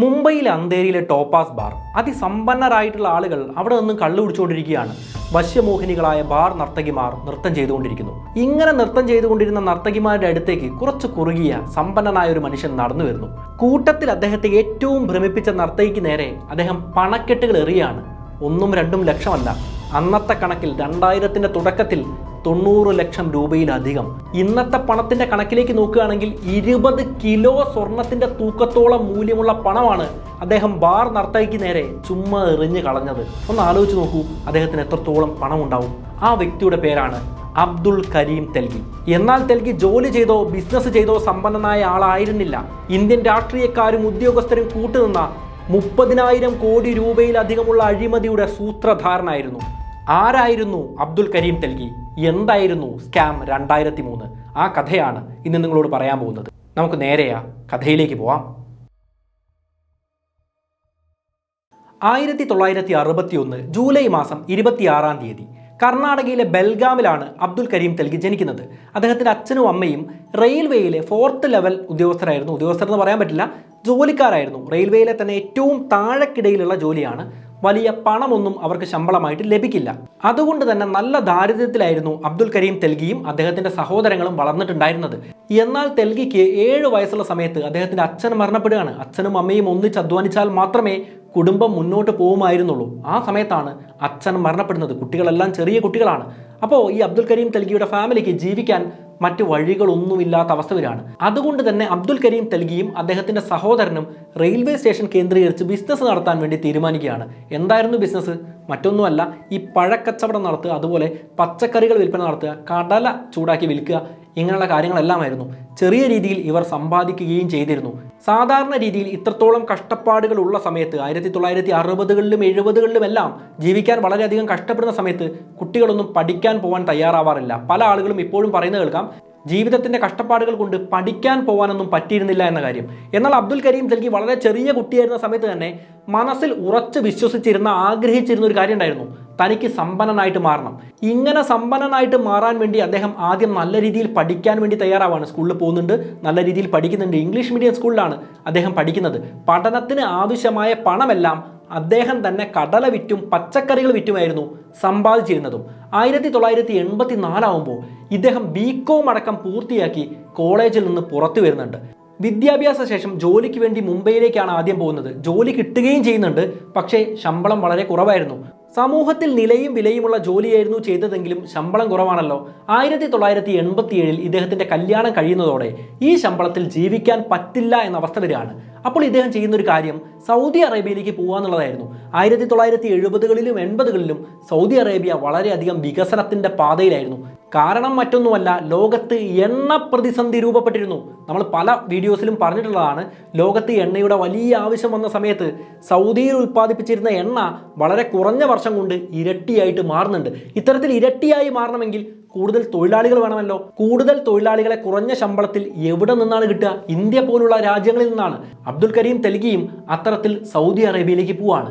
മുംബൈയിലെ അന്തേരിയിലെ topaz bar. അതിസമ്പന്നരായിട്ടുള്ള ആളുകൾ അവിടെ നിന്നും കള്ളു കുടിച്ചുകൊണ്ടിരിക്കുകയാണ്. വശ്യമോഹിനികളായ ബാർ നർത്തകിമാർ നൃത്തം ചെയ്തുകൊണ്ടിരിക്കുന്നു. ഇങ്ങനെ നൃത്തം ചെയ്തുകൊണ്ടിരുന്ന നർത്തകിമാരുടെ അടുത്തേക്ക് കുറച്ച് കുറുകിയ സമ്പന്നനായ ഒരു മനുഷ്യൻ നടന്നു വരുന്നു. കൂട്ടത്തിൽ അദ്ദേഹത്തെ ഏറ്റവും ഭ്രമിപ്പിച്ച നർത്തകിക്ക് നേരെ അദ്ദേഹം പണക്കെട്ടുകൾ എറിയാണ്. 1-2 ലക്ഷമല്ല, അന്നത്തെ കണക്കിൽ 2000ന്റെ തുടക്കത്തിൽ 90 ലക്ഷം രൂപയിലധികം. ഇന്നത്തെ പണത്തിന്റെ കണക്കിലേക്ക് നോക്കുകയാണെങ്കിൽ 20 കിലോ സ്വർണത്തിന്റെ തൂക്കത്തോളം മൂല്യമുള്ള പണമാണ് അദ്ദേഹം ബാർ നർത്തകിക്ക് നേരെ ചുമ്മാ എറിഞ്ഞു കളഞ്ഞത്. ഒന്ന് ആലോചിച്ച് നോക്കൂ, അദ്ദേഹത്തിന് എത്രത്തോളം പണം ഉണ്ടാവും. ആ വ്യക്തിയുടെ പേരാണ് അബ്ദുൾ കരീം തെൽഗി. എന്നാൽ തെൽഗി ജോലി ചെയ്തോ ബിസിനസ് ചെയ്തോ സമ്പന്നനായ ആളായിരുന്നില്ല. ഇന്ത്യൻ രാഷ്ട്രീയക്കാരും ഉദ്യോഗസ്ഥരും കൂട്ടുനിന്ന 30,000 കോടി രൂപയിലധികമുള്ള അഴിമതിയുടെ സൂത്രധാരനായിരുന്നു. ആരായിരുന്നു അബ്ദുൾ കരീം തെൽഗി? എന്തായിരുന്നു സ്കാം 2003? ആ കഥയാണ് ഇന്ന് നിങ്ങളോട് പറയാൻ പോകുന്നത്. നമുക്ക് നേരെയാ കഥയിലേക്ക് പോവാം. 1961 ജൂലൈ മാസം 26-ാം തീയതി കർണാടകയിലെ ബെൽഗാമിലാണ് അബ്ദുൾ കരീം തെൽഗി ജനിക്കുന്നത്. അദ്ദേഹത്തിൻ്റെ അച്ഛനും അമ്മയും റെയിൽവേയിലെ 4th ലെവൽ ഉദ്യോഗസ്ഥരായിരുന്നു. ഉദ്യോഗസ്ഥർ എന്ന് പറയാൻ പറ്റില്ല, ജോലിക്കാരായിരുന്നു. റെയിൽവേയിലെ തന്നെ ഏറ്റവും താഴെക്കിടയിലുള്ള ജോലിയാണ്. വലിയ പണമൊന്നും അവർക്ക് ശമ്പളമായിട്ട് ലഭിക്കില്ല. അതുകൊണ്ട് തന്നെ നല്ല ദാരിദ്ര്യത്തിലായിരുന്നു അബ്ദുൾ കരീം തെൽഗിയും അദ്ദേഹത്തിന്റെ സഹോദരങ്ങളും വളർന്നിട്ടുണ്ടായിരുന്നത്. എന്നാൽ തെൽഗിക്ക് 7 വയസ്സുള്ള സമയത്ത് അദ്ദേഹത്തിന്റെ അച്ഛൻ മരണപ്പെടുകയാണ്. അച്ഛനും അമ്മയും ഒന്നിച്ച് അധ്വാനിച്ചാൽ മാത്രമേ കുടുംബം മുന്നോട്ട് പോകുമായിരുന്നുള്ളൂ. ആ സമയത്താണ് അച്ഛൻ മരണപ്പെടുന്നത്. കുട്ടികളെല്ലാം ചെറിയ കുട്ടികളാണ്. അപ്പോൾ ഈ അബ്ദുൾ കരീം തെൽഗിയുടെ ഫാമിലിക്ക് ജീവിക്കാൻ മറ്റു വഴികളൊന്നുമില്ലാത്ത അവസ്ഥ വരികയാണ്. അതുകൊണ്ട് തന്നെ അബ്ദുൾ കരീം തെൽഗിയും അദ്ദേഹത്തിന്റെ സഹോദരനും റെയിൽവേ സ്റ്റേഷൻ കേന്ദ്രീകരിച്ച് ബിസിനസ് നടത്താൻ വേണ്ടി തീരുമാനിക്കുകയാണ്. എന്തായിരുന്നു ബിസിനസ്? മറ്റൊന്നുമല്ല, ഈ പഴക്കച്ചവടം നടത്തുക, അതുപോലെ പച്ചക്കറികൾ വിൽപ്പന നടത്തുക, കടല ചൂടാക്കി വിൽക്കുക, ഇങ്ങനെയുള്ള കാര്യങ്ങളെല്ലാമായിരുന്നു. ചെറിയ രീതിയിൽ ഇവർ സമ്പാദിക്കുകയും ചെയ്തിരുന്നു. സാധാരണ രീതിയിൽ ഇത്രത്തോളം കഷ്ടപ്പാടുകൾ ഉള്ള സമയത്ത് 1960കളിലും 70കളിലും എല്ലാം ജീവിക്കാൻ വളരെയധികം കഷ്ടപ്പെടുന്ന സമയത്ത് കുട്ടികളൊന്നും പഠിക്കാൻ പോകാൻ തയ്യാറാവാറില്ല. പല ആളുകളും ഇപ്പോഴും പറയുന്നത് കേൾക്കാം, ജീവിതത്തിന്റെ കഷ്ടപ്പാടുകൾ കൊണ്ട് പഠിക്കാൻ പോകാനൊന്നും പറ്റിയിരുന്നില്ല എന്ന കാര്യം. എന്നാൽ അബ്ദുൾ കരീം തെൽഗി വളരെ ചെറിയ കുട്ടിയായിരുന്ന സമയത്ത് തന്നെ മനസ്സിൽ ഉറച്ച് വിശ്വസിച്ചിരുന്ന, ആഗ്രഹിച്ചിരുന്ന ഒരു കാര്യം ഉണ്ടായിരുന്നു. തനിക്ക് സമ്പന്നനായിട്ട് മാറണം. ഇങ്ങനെ സമ്പന്നനായിട്ട് മാറാൻ വേണ്ടി അദ്ദേഹം ആദ്യം നല്ല രീതിയിൽ പഠിക്കാൻ വേണ്ടി തയ്യാറാവാണ്. സ്കൂളിൽ പോകുന്നുണ്ട്, നല്ല രീതിയിൽ പഠിക്കുന്നുണ്ട്. ഇംഗ്ലീഷ് മീഡിയം സ്കൂളിലാണ് അദ്ദേഹം പഠിക്കുന്നത്. പഠനത്തിന് ആവശ്യമായ പണമെല്ലാം അദ്ദേഹം തന്നെ കടല വിറ്റും പച്ചക്കറികൾ വിറ്റുമായിരുന്നു സമ്പാദിച്ചിരുന്നതും. 1984 ആവുമ്പോൾ ഇദ്ദേഹം BCom അടക്കം പൂർത്തിയാക്കി കോളേജിൽ നിന്ന് പുറത്തു വരുന്നുണ്ട്. വിദ്യാഭ്യാസ ശേഷം ജോലിക്ക് വേണ്ടി മുംബൈയിലേക്കാണ് ആദ്യം പോകുന്നത്. ജോലി കിട്ടുകയും ചെയ്യുന്നുണ്ട്, പക്ഷേ ശമ്പളം വളരെ കുറവായിരുന്നു. സമൂഹത്തിൽ നിലയും വിലയുമുള്ള ജോലിയായിരുന്നു ചെയ്തതെങ്കിലും ശമ്പളം കുറവാണല്ലോ. 1987 ഇദ്ദേഹത്തിന്റെ കല്യാണം കഴിയുന്നതോടെ ഈ ശമ്പളത്തിൽ ജീവിക്കാൻ പറ്റില്ല എന്ന അവസ്ഥ വരികയാണ്. അപ്പോൾ ഇദ്ദേഹം ചെയ്യുന്നൊരു കാര്യം സൗദി അറേബ്യയിലേക്ക് പോകാന്നുള്ളതായിരുന്നു. 1970കളിലും 80കളിലും സൗദി അറേബ്യ വളരെയധികം വികസനത്തിന്റെ പാതയിലായിരുന്നു. കാരണം മറ്റൊന്നുമല്ല, ലോകത്ത് എണ്ണ പ്രതിസന്ധി രൂപപ്പെട്ടിരുന്നു. നമ്മൾ പല വീഡിയോസിലും പറഞ്ഞിട്ടുള്ളതാണ്. ലോകത്ത് എണ്ണയുടെ വലിയ ആവശ്യം വന്ന സമയത്ത് സൗദിയിൽ ഉൽപ്പാദിപ്പിച്ചിരുന്ന എണ്ണ വളരെ കുറഞ്ഞ വർഷം കൊണ്ട് ഇരട്ടിയായിട്ട് മാറുന്നുണ്ട്. ഇത്തരത്തിൽ ഇരട്ടിയായി മാറണമെങ്കിൽ കൂടുതൽ തൊഴിലാളികൾ വേണമല്ലോ. കൂടുതൽ തൊഴിലാളികളെ കുറഞ്ഞ ശമ്പളത്തിൽ എവിടെ നിന്നാണ് കിട്ടുക? ഇന്ത്യ പോലുള്ള രാജ്യങ്ങളിൽ നിന്നാണ്. അബ്ദുൾ കരീം തെൽഗിയും അത്തരത്തിൽ സൗദി അറേബ്യയിലേക്ക് പോവാണ്.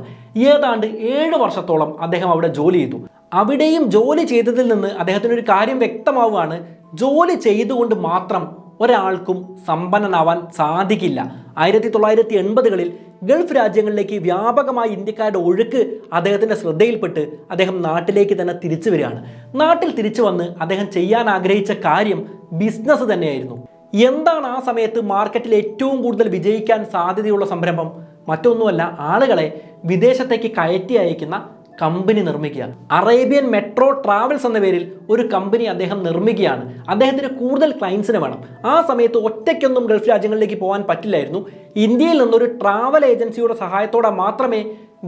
ഏതാണ്ട് 7 വർഷത്തോളം അദ്ദേഹം അവിടെ ജോലി ചെയ്തു. അവിടെയും ജോലി ചെയ്തതിൽ നിന്ന് അദ്ദേഹത്തിനൊരു കാര്യം വ്യക്തമാവുകയാണ്, ജോലി ചെയ്തുകൊണ്ട് മാത്രം ഒരാൾക്കും സമ്പന്നനാവാൻ സാധിക്കില്ല. 1980കളിൽ ഗൾഫ് രാജ്യങ്ങളിലേക്ക് വ്യാപകമായി ഇന്ത്യക്കാരുടെ ഒഴുക്ക് അദ്ദേഹത്തിൻ്റെ ശ്രദ്ധയിൽപ്പെട്ട് അദ്ദേഹം നാട്ടിലേക്ക് തന്നെ തിരിച്ചു വരികയാണ്. നാട്ടിൽ തിരിച്ചു വന്ന് അദ്ദേഹം ചെയ്യാൻ ആഗ്രഹിച്ച കാര്യം ബിസിനസ് തന്നെയായിരുന്നു. എന്താണ് ആ സമയത്ത് മാർക്കറ്റിൽ ഏറ്റവും കൂടുതൽ വിജയിക്കാൻ സാധ്യതയുള്ള സംരംഭം? മറ്റൊന്നുമല്ല, ആളുകളെ വിദേശത്തേക്ക് കയറ്റി അയക്കുന്ന കമ്പനി നിർമ്മിക്കുക. അറേബ്യൻ മെട്രോ ട്രാവൽസ് എന്ന പേരിൽ ഒരു കമ്പനി അദ്ദേഹം നിർമ്മിക്കുകയാണ്. അദ്ദേഹത്തിന് കൂടുതൽ ക്ലയൻസിന് വേണം. ആ സമയത്ത് ഒറ്റയ്ക്കൊന്നും ഗൾഫ് രാജ്യങ്ങളിലേക്ക് പോകാൻ പറ്റില്ലായിരുന്നു. ഇന്ത്യയിൽ നിന്നൊരു ട്രാവൽ ഏജൻസിയുടെ സഹായത്തോടെ മാത്രമേ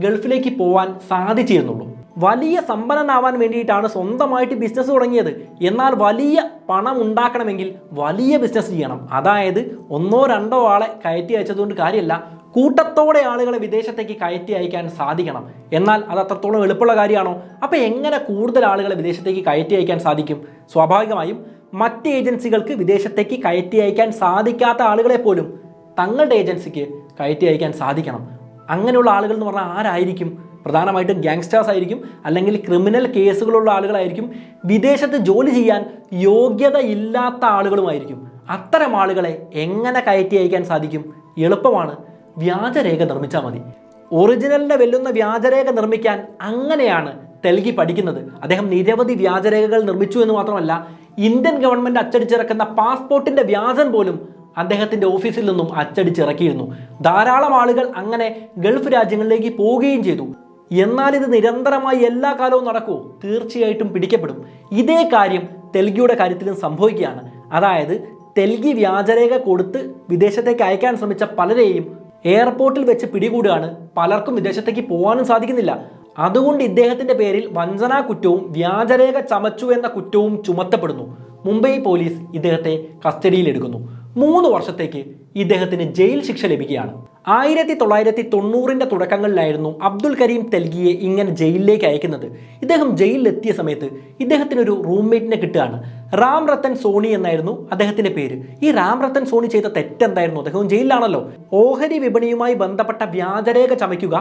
ഗൾഫിലേക്ക് പോകാൻ സാധിച്ചിരുന്നുള്ളൂ. വലിയ സമ്പന്നനാവാൻ വേണ്ടിയിട്ടാണ് സ്വന്തമായിട്ട് ബിസിനസ് തുടങ്ങിയത്. എന്നാൽ വലിയ പണം ഉണ്ടാക്കണമെങ്കിൽ വലിയ ബിസിനസ് ചെയ്യണം. അതായത് 1-2 ആളെ കയറ്റി അയച്ചതുകൊണ്ട് കാര്യമല്ല, കൂട്ടത്തോടെ ആളുകളെ വിദേശത്തേക്ക് കയറ്റി അയക്കാൻ സാധിക്കണം. എന്നാൽ അത് അത്രത്തോളം എളുപ്പമുള്ള കാര്യമാണോ? അപ്പോൾ എങ്ങനെ കൂടുതൽ ആളുകളെ വിദേശത്തേക്ക് കയറ്റി അയക്കാൻ സാധിക്കും? സ്വാഭാവികമായും മറ്റ് ഏജൻസികൾക്ക് വിദേശത്തേക്ക് കയറ്റി അയക്കാൻ സാധിക്കാത്ത ആളുകളെ പോലും തങ്ങളുടെ ഏജൻസിക്ക് കയറ്റി അയക്കാൻ സാധിക്കണം. അങ്ങനെയുള്ള ആളുകൾ എന്ന് പറഞ്ഞാൽ ആരായിരിക്കും? പ്രധാനമായിട്ടും ഗാങ്സ്റ്റേഴ്സ് ആയിരിക്കും, അല്ലെങ്കിൽ ക്രിമിനൽ കേസുകളുള്ള ആളുകളായിരിക്കും, വിദേശത്ത് ജോലി ചെയ്യാൻ യോഗ്യതയില്ലാത്ത ആളുകളുമായിരിക്കും. അത്തരം ആളുകളെ എങ്ങനെ കയറ്റി അയക്കാൻ സാധിക്കും? എളുപ്പമാണ്. വ്യാജരേഖ നിർമ്മിച്ചാൽ മതി. ഒറിജിനലിനെ വെല്ലുന്ന വ്യാജരേഖ നിർമ്മിക്കാൻ അങ്ങനെയാണ് തെൽഗി പഠിക്കുന്നത്. അദ്ദേഹം നിരവധി വ്യാജരേഖകൾ നിർമ്മിച്ചു എന്ന് മാത്രമല്ല, ഇന്ത്യൻ ഗവൺമെന്റ് അച്ചടിച്ചിറക്കുന്ന പാസ്പോർട്ടിന്റെ വ്യാജൻ പോലും അദ്ദേഹത്തിന്റെ ഓഫീസിൽ നിന്നും അച്ചടിച്ചിറക്കിയിരുന്നു. ധാരാളം ആളുകൾ അങ്ങനെ ഗൾഫ് രാജ്യങ്ങളിലേക്ക് പോവുകയും ചെയ്തു. എന്നാൽ ഇത് നിരന്തരമായി എല്ലാ കാലവും നടക്കുമോ? തീർച്ചയായിട്ടും പിടിക്കപ്പെടും. ഇതേ കാര്യം തെൽഗിയുടെ കാര്യത്തിലും സംഭവിക്കുകയാണ്. അതായത് തെൽഗി വ്യാജരേഖ കൊടുത്ത് വിദേശത്തേക്ക് അയക്കാൻ ശ്രമിച്ച പലരെയും എയർപോർട്ടിൽ വെച്ച് പിടികൂടുകയാണ്. പലർക്കും വിദേശത്തേക്ക് പോകാനും സാധിക്കുന്നില്ല. അതുകൊണ്ട് ഇദ്ദേഹത്തിന്റെ പേരിൽ വഞ്ചനാ കുറ്റവും വ്യാജരേഖ ചമച്ചു എന്ന കുറ്റവും ചുമത്തപ്പെടുന്നു. മുംബൈ പോലീസ് ഇദ്ദേഹത്തെ കസ്റ്റഡിയിലെടുക്കുന്നു. 3 വർഷത്തേക്ക് ഇദ്ദേഹത്തിന് ജയിൽ ശിക്ഷ ലഭിക്കുകയാണ്. 1990 തുടക്കങ്ങളിലായിരുന്നു അബ്ദുൽ കരീം തെൽഗിയെ ഇങ്ങനെ ജയിലിലേക്ക് അയക്കുന്നത്. ഇദ്ദേഹം ജയിലിലെത്തിയ സമയത്ത് ഇദ്ദേഹത്തിനൊരു റൂംമേറ്റിനെ കിട്ടുകയാണ്. റാം റത്തൻ സോണി എന്നായിരുന്നു അദ്ദേഹത്തിന്റെ പേര്. ഈ റാം റത്തൻ സോണി ചെയ്ത തെറ്റെന്തായിരുന്നു? അദ്ദേഹം ജയിലിലാണല്ലോ. ഓഹരി വിപണിയുമായി ബന്ധപ്പെട്ട വ്യാജരേഖ ചമയ്ക്കുക,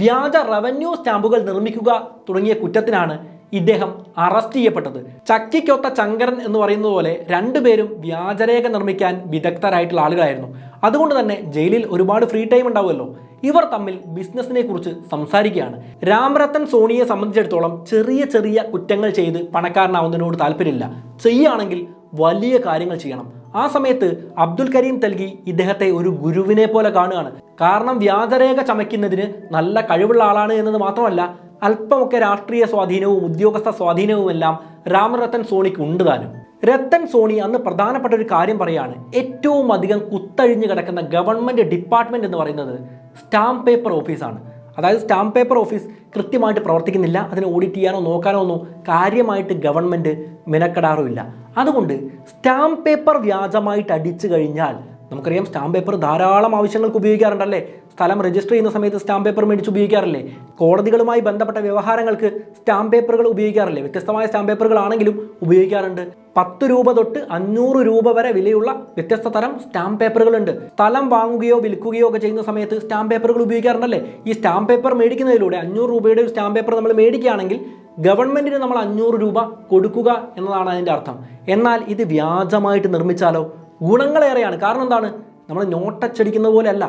വ്യാജ റവന്യൂ സ്റ്റാമ്പുകൾ നിർമ്മിക്കുക തുടങ്ങിയ കുറ്റത്തിനാണ് ഇദ്ദേഹം അറസ്റ്റ് ചെയ്യപ്പെട്ടത്. ചക്കിക്കൊത്ത ചങ്കരൻ എന്ന് പറയുന്നത് പോലെ രണ്ടുപേരും വ്യാജരേഖ നിർമ്മിക്കാൻ വിദഗ്ധരായിട്ടുള്ള ആളുകളായിരുന്നു. അതുകൊണ്ട് തന്നെ ജയിലിൽ ഒരുപാട് ഫ്രീ ടൈം ഉണ്ടാവുമല്ലോ. ഇവർ തമ്മിൽ ബിസിനസിനെ കുറിച്ച് സംസാരിക്കുകയാണ്. രാംരത്തൻ സോണിയെ സംബന്ധിച്ചിടത്തോളം ചെറിയ ചെറിയ കുറ്റങ്ങൾ ചെയ്ത് പണക്കാരനാവുന്നതിനോട് താല്പര്യമില്ല. ചെയ്യുകയാണെങ്കിൽ വലിയ കാര്യങ്ങൾ ചെയ്യണം. ആ സമയത്ത് അബ്ദുൽ കരീം തെൽഗി ഇദ്ദേഹത്തെ ഒരു ഗുരുവിനെ പോലെ കാണുകയാണ്. കാരണം വ്യാജരേഖ ചമയ്ക്കുന്നതിന് നല്ല കഴിവുള്ള ആളാണ് എന്നത് മാത്രമല്ല, അല്പമൊക്കെ രാഷ്ട്രീയ സ്വാധീനവും ഉദ്യോഗസ്ഥ സ്വാധീനവും എല്ലാം രാംരത്തൻ സോണിക്ക് ഉണ്ട് താനും. രത്തൻ സോണി അന്ന് പ്രധാനപ്പെട്ട ഒരു കാര്യം പറയാണ്. ഏറ്റവും അധികം കുത്തഴിഞ്ഞു കിടക്കുന്ന ഗവൺമെന്റ് ഡിപ്പാർട്ട്മെന്റ് എന്ന് പറയുന്നത് സ്റ്റാമ്പ് പേപ്പർ ഓഫീസാണ്. അതായത് സ്റ്റാമ്പ് പേപ്പർ ഓഫീസ് കൃത്യമായിട്ട് പ്രവർത്തിക്കുന്നില്ല. അതിനെ ഓഡിറ്റ് ചെയ്യാനോ നോക്കാനോ ഒന്നും കാര്യമായിട്ട് ഗവൺമെന്റ് മെനക്കെടാറുമില്ല. അതുകൊണ്ട് സ്റ്റാമ്പ് പേപ്പർ വ്യാജമായിട്ട് അടിച്ചു കഴിഞ്ഞാൽ, നമുക്കറിയാം സ്റ്റാമ്പ് പേപ്പർ ധാരാളം ആവശ്യങ്ങൾക്ക് ഉപയോഗിക്കാറുണ്ടല്ലേ. സ്ഥലം രജിസ്റ്റർ ചെയ്യുന്ന സമയത്ത് സ്റ്റാമ്പ് പേപ്പർ മേടിച്ച് ഉപയോഗിക്കാറില്ലേ? കോടതികളുമായി ബന്ധപ്പെട്ട വ്യവഹാരങ്ങൾക്ക് സ്റ്റാമ്പ് പേപ്പറുകൾ ഉപയോഗിക്കാറില്ലേ? വ്യത്യസ്തമായ സ്റ്റാമ്പ് പേപ്പറുകളാണെങ്കിലും ഉപയോഗിക്കാറുണ്ട്. 10 രൂപ തൊട്ട് 500 രൂപ വരെ വിലയുള്ള വ്യത്യസ്ത തരം സ്റ്റാമ്പ് പേപ്പറുകളുണ്ട്. സ്ഥലം വാങ്ങുകയോ വിൽക്കുകയോ ഒക്കെ ചെയ്യുന്ന സമയത്ത് സ്റ്റാമ്പ് പേപ്പറുകൾ ഉപയോഗിക്കാറുണ്ടല്ലേ. ഈ സ്റ്റാമ്പ് പേപ്പർ മേടിക്കുന്നതിലൂടെ 500 രൂപയുടെ ഒരു സ്റ്റാമ്പ് പേപ്പർ നമ്മൾ മേടിക്കുകയാണെങ്കിൽ ഗവൺമെന്റിന് നമ്മൾ 500 രൂപ കൊടുക്കുക എന്നതാണ് അതിൻ്റെ അർത്ഥം. എന്നാൽ ഇത് വ്യാജമായിട്ട് നിർമ്മിച്ചാലോ? ഗുണങ്ങളേറെയാണ്. കാരണം എന്താണ്? നമ്മൾ നോട്ടച്ചടിക്കുന്ന പോലെയല്ല.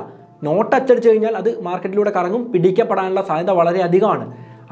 നോട്ടച്ചടിച്ചു കഴിഞ്ഞാൽ അത് മാർക്കറ്റിലൂടെ കറങ്ങും, പിടിക്കപ്പെടാനുള്ള സാധ്യത വളരെ അധികമാണ്.